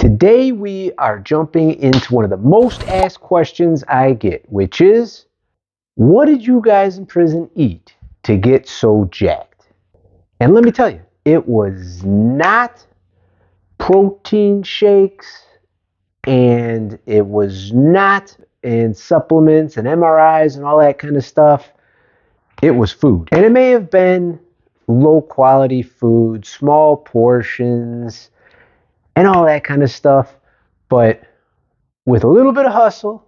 Today we are jumping into one of the most asked questions I get, which is, what did you guys in prison eat to get so jacked? And let me tell you, it was not protein shakes, and it was not in supplements and MRIs and all that kind of stuff. It was food. And it may have been low quality food, small portions, and all that kind of stuff. But with a little bit of hustle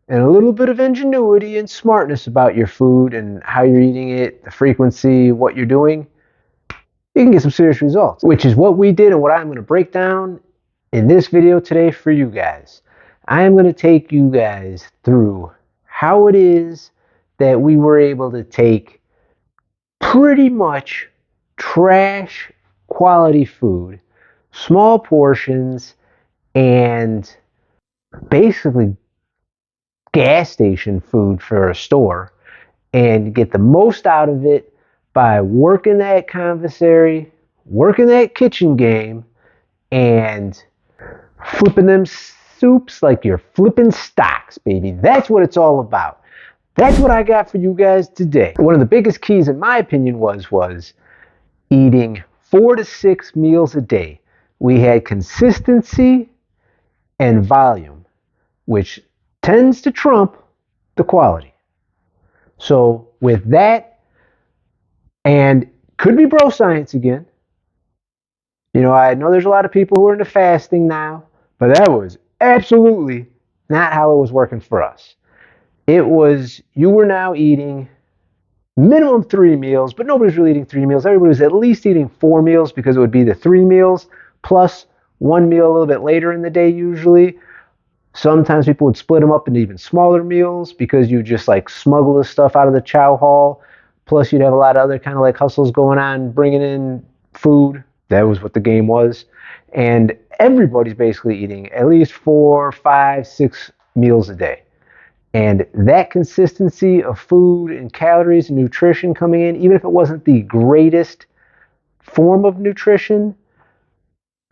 and a little bit of ingenuity and smartness about your food and how you're eating it, the frequency, what you're doing, you can get some serious results, which is what we did and what I'm going to break down in this video today for you guys. I am going to take you guys through how it is that we were able to take pretty much trash quality food, small portions, and basically gas station food for a store, and get the most out of it by working that commissary, working that kitchen game, and flipping them soups like you're flipping stocks, baby. That's what it's all about. That's what I got for you guys today. One of the biggest keys, in my opinion, was eating 4 to 6 meals a day. We had consistency and volume, which tends to trump the quality. So with that, and could be bro science again. You know, I know there's a lot of people who are into fasting now, but that was absolutely not how it was working for us. It was, you were now eating minimum 3 meals, but nobody's really eating 3 meals. Everybody was at least eating 4 meals, because it would be the 3 meals plus 1 meal a little bit later in the day usually. Sometimes people would split them up into even smaller meals, because you just like smuggle the stuff out of the chow hall. Plus you'd have a lot of other kind of like hustles going on, bringing in food. That was what the game was. And everybody's basically eating at least 4, 5, 6 meals a day. And that consistency of food and calories and nutrition coming in, even if it wasn't the greatest form of nutrition,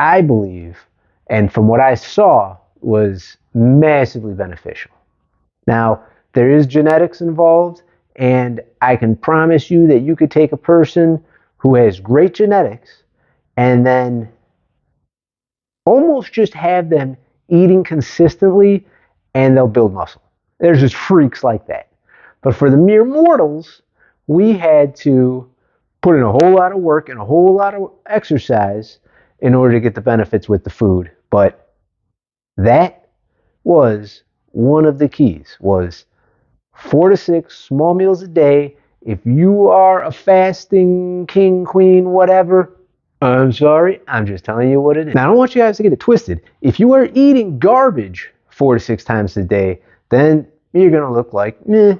I believe, and from what I saw, was massively beneficial. Now, there is genetics involved, and I can promise you that you could take a person who has great genetics and then almost just have them eating consistently, and they'll build muscle. There's just freaks like that. But for the mere mortals, we had to put in a whole lot of work and a whole lot of exercise in order to get the benefits with the food. But that was one of the keys, was 4 to 6 small meals a day. If you are a fasting king, queen, whatever, I'm sorry, I'm just telling you what it is. Now, I don't want you guys to get it twisted. If you are eating garbage 4 to 6 times a day, then you're going to look like meh.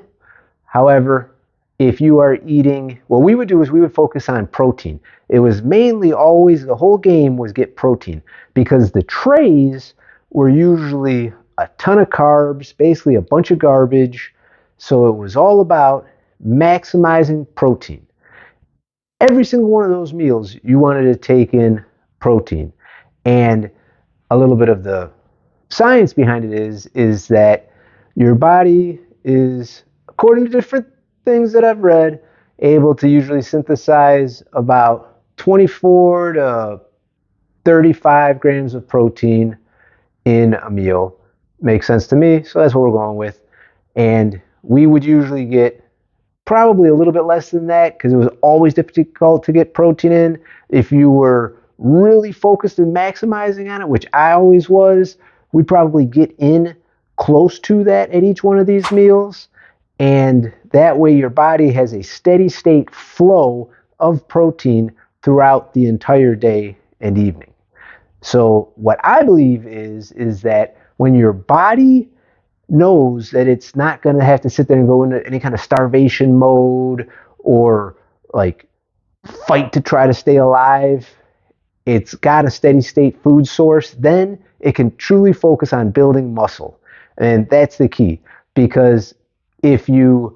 However, if you are eating, what we would do is we would focus on protein. It was mainly always, the whole game was get protein, because the trays were usually a ton of carbs, basically a bunch of garbage. So it was all about maximizing protein. Every single one of those meals, you wanted to take in protein. And a little bit of the science behind it is that your body is, according to different things that I've read, able to usually synthesize about 24 to 35 grams of protein in a meal. Makes sense to me, so that's what we're going with. And we would usually get probably a little bit less than that, because it was always difficult to get protein in. If you were really focused and maximizing on it, which I always was, we'd probably get in close to that at each one of these meals. And that way your body has a steady state flow of protein throughout the entire day and evening. So what I believe is that when your body knows that it's not going to have to sit there and go into any kind of starvation mode or like fight to try to stay alive, it's got a steady state food source, then it can truly focus on building muscle. And that's the key, because if your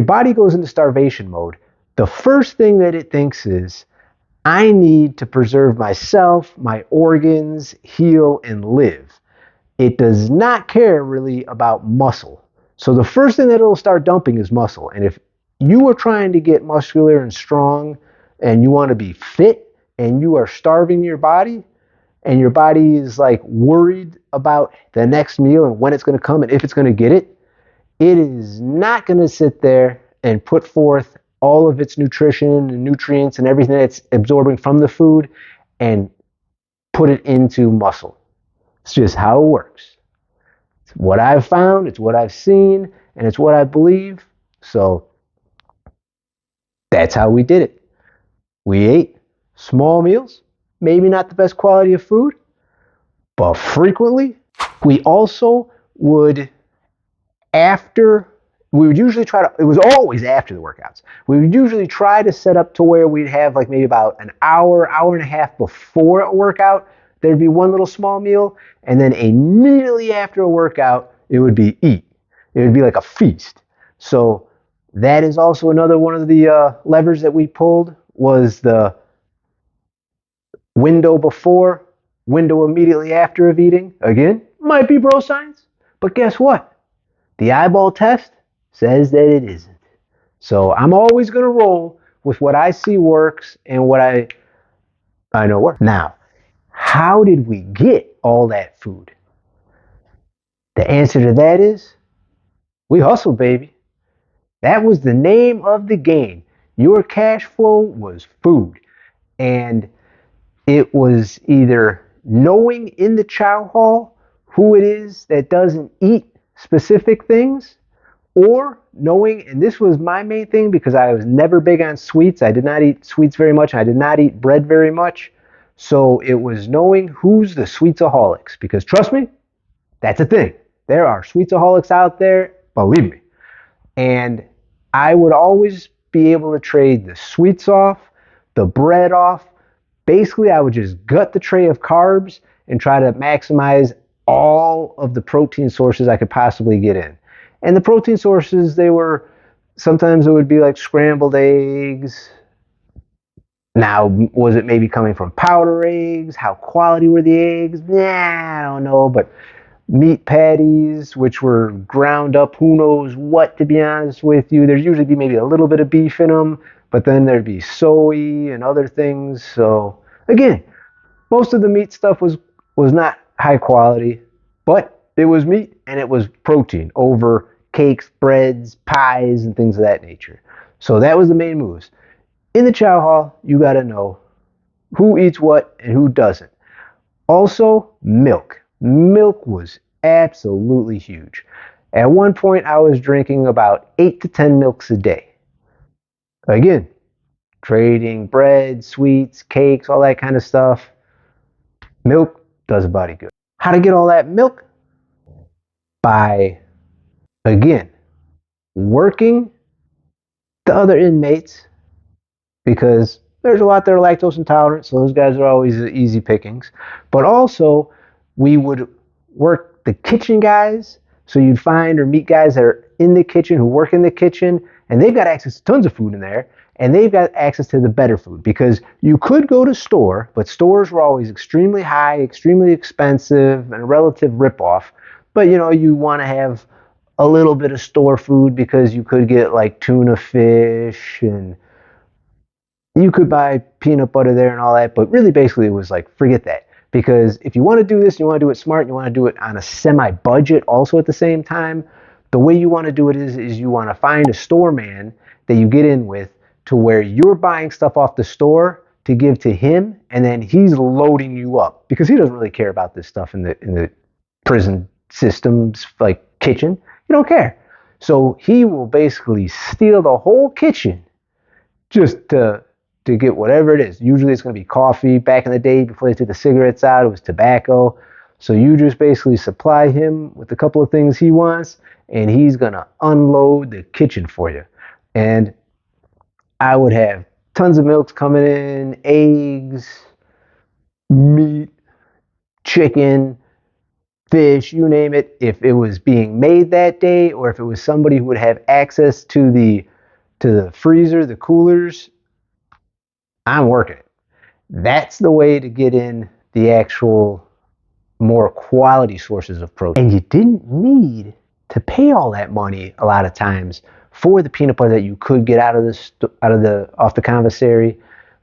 body goes into starvation mode, the first thing that it thinks is, I need to preserve myself, my organs, heal, and live. It does not care really about muscle. So the first thing that it'll start dumping is muscle. And if you are trying to get muscular and strong and you want to be fit and you are starving your body and your body is like worried about the next meal and when it's going to come and if it's going to get it, it is not going to sit there and put forth all of its nutrition and nutrients and everything that's absorbing from the food and put it into muscle. It's just how it works. It's what I've found, it's what I've seen, and it's what I believe. So that's how we did it. We ate small meals, maybe not the best quality of food, but frequently. We also would after we would usually try to, it was always after the workouts. We would usually try to set up to where we'd have like maybe about an hour, hour and a half before a workout, there'd be one little small meal, and then immediately after a workout, it would be eat. It would be like a feast. So that is also another one of the levers that we pulled was the window before, window immediately after of eating. Again, might be bro science, but guess what? The eyeball test says that it isn't. So I'm always going to roll with what I see works and what I know works. Now, how did we get all that food? The answer to that is we hustled, baby. That was the name of the game. Your cash flow was food. And it was either knowing in the chow hall who it is that doesn't eat specific things, or knowing, and this was my main thing because I was never big on sweets. I did not eat sweets very much. I did not eat bread very much. So it was knowing who's the sweetsaholics, because trust me, that's a thing. There are sweetsaholics out there, believe me. And I would always be able to trade the sweets off, the bread off. Basically, I would just gut the tray of carbs and try to maximize all of the protein sources I could possibly get in. And the protein sources, they were, sometimes it would be like scrambled eggs. Now, was it maybe coming from powder eggs? How quality were the eggs? Nah, I don't know. But meat patties, which were ground up, who knows what, to be honest with you. There'd usually be maybe a little bit of beef in them, but then there'd be soy and other things. So again, most of the meat stuff was not high quality, but it was meat and it was protein over cakes, breads, pies, and things of that nature. So that was the main moves. In the chow hall, you got to know who eats what and who doesn't. Also, milk. Milk was absolutely huge. At one point, I was drinking about 8 to 10 milks a day. Again, trading bread, sweets, cakes, all that kind of stuff. Milk does a body good. How to get all that milk? By, again, working the other inmates, because there's a lot that are lactose intolerant, so those guys are always easy pickings. But also, we would work the kitchen guys, so you'd find or meet guys that are in the kitchen, who work in the kitchen, and they've got access to tons of food in there, and they've got access to the better food, because you could go to store, but stores were always extremely high, extremely expensive, and a relative ripoff. But you know, you want to have a little bit of store food because you could get like tuna fish, and you could buy peanut butter there and all that. But really, basically, it was like, forget that. Because if you want to do this, you want to do it smart, and you want to do it on a semi-budget also at the same time, the way you want to do it is you want to find a store man that you get in with, to where you're buying stuff off the store to give to him, and then he's loading you up, because he doesn't really care about this stuff in the prison systems, like kitchen. He don't care. So he will basically steal the whole kitchen just to get whatever it is. Usually it's going to be coffee. Back in the day, before they took the cigarettes out, it was tobacco. So you just basically supply him with a couple of things he wants, and he's going to unload the kitchen for you. And I would have tons of milks coming in, eggs, meat, chicken, fish, you name it. If it was being made that day, or if it was somebody who would have access to the freezer, the coolers, I'm working it. That's the way to get in the actual more quality sources of protein. And you didn't need to pay all that money a lot of times for the peanut butter that you could get out of the off the commissary,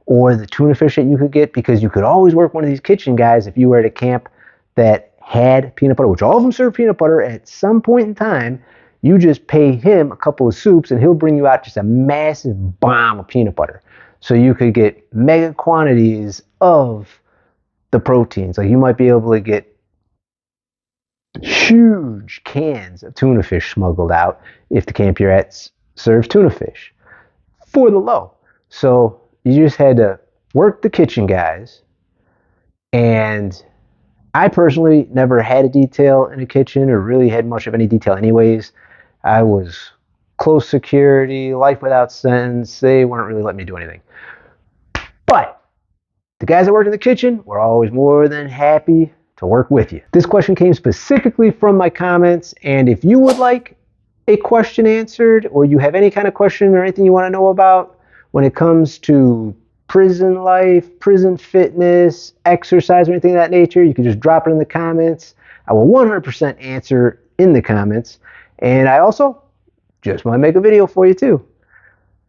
or the tuna fish that you could get, because you could always work one of these kitchen guys if you were at a camp that had peanut butter, which all of them serve peanut butter at some point in time. You just pay him a couple of soups and he'll bring you out just a massive bomb of peanut butter. So you could get mega quantities of the proteins. Like you might be able to get huge cans of tuna fish smuggled out if the camp you're at serves tuna fish for the low. So you just had to work the kitchen guys. And I personally never had a detail in a kitchen or really had much of any detail anyways. I was close security, life without sentence. They weren't really letting me do anything. But the guys that worked in the kitchen were always more than happy to work with you. This question came specifically from my comments, and if you would like a question answered, or you have any kind of question or anything you want to know about when it comes to prison life, prison fitness, exercise, or anything of that nature, you can just drop it in the comments. I will 100% answer in the comments, and I also just might make a video for you too.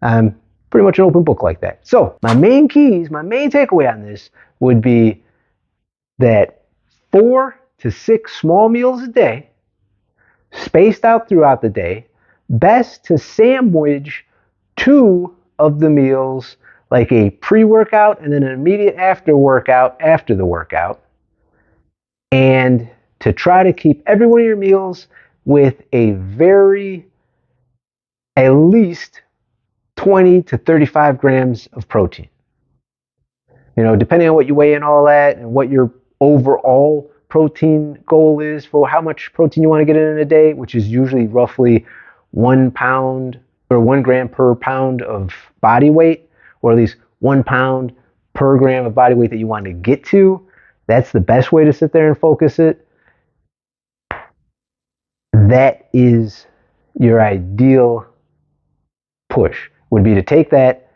I'm pretty much an open book like that. So my main keys, my main takeaway on this would be that 4 to 6 small meals a day, spaced out throughout the day, best to sandwich 2 of the meals, like a pre-workout and then an immediate after workout after the workout, and to try to keep every one of your meals with at least 20 to 35 grams of protein. You know, depending on what you weigh and all that, and what your overall protein goal is for how much protein you want to get in a day, which is usually roughly 1 pound or 1 gram per pound of body weight, or at least 1 pound per gram of body weight that you want to get to. That's the best way to sit there and focus it. That is your ideal push, would be to take that,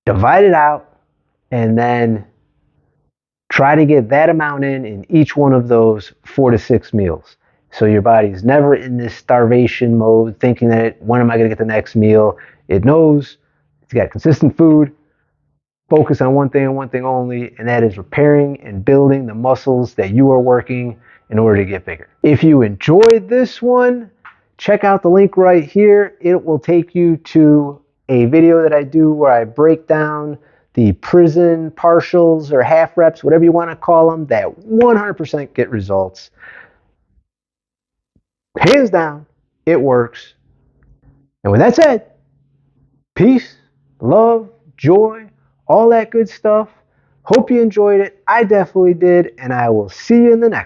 divide it out, and then try to get that amount in each one of those 4 to 6 meals. So your body's never in this starvation mode thinking that when am I going to get the next meal. It knows it's got consistent food, focus on one thing and one thing only, and that is repairing and building the muscles that you are working in order to get bigger. If you enjoyed this one, check out the link right here. It will take you to a video that I do where I break down the prison partials or half reps, whatever you want to call them, that 100% get results. Hands down, it works. And with that said, peace, love, joy, all that good stuff. Hope you enjoyed it. I definitely did, and I will see you in the next one.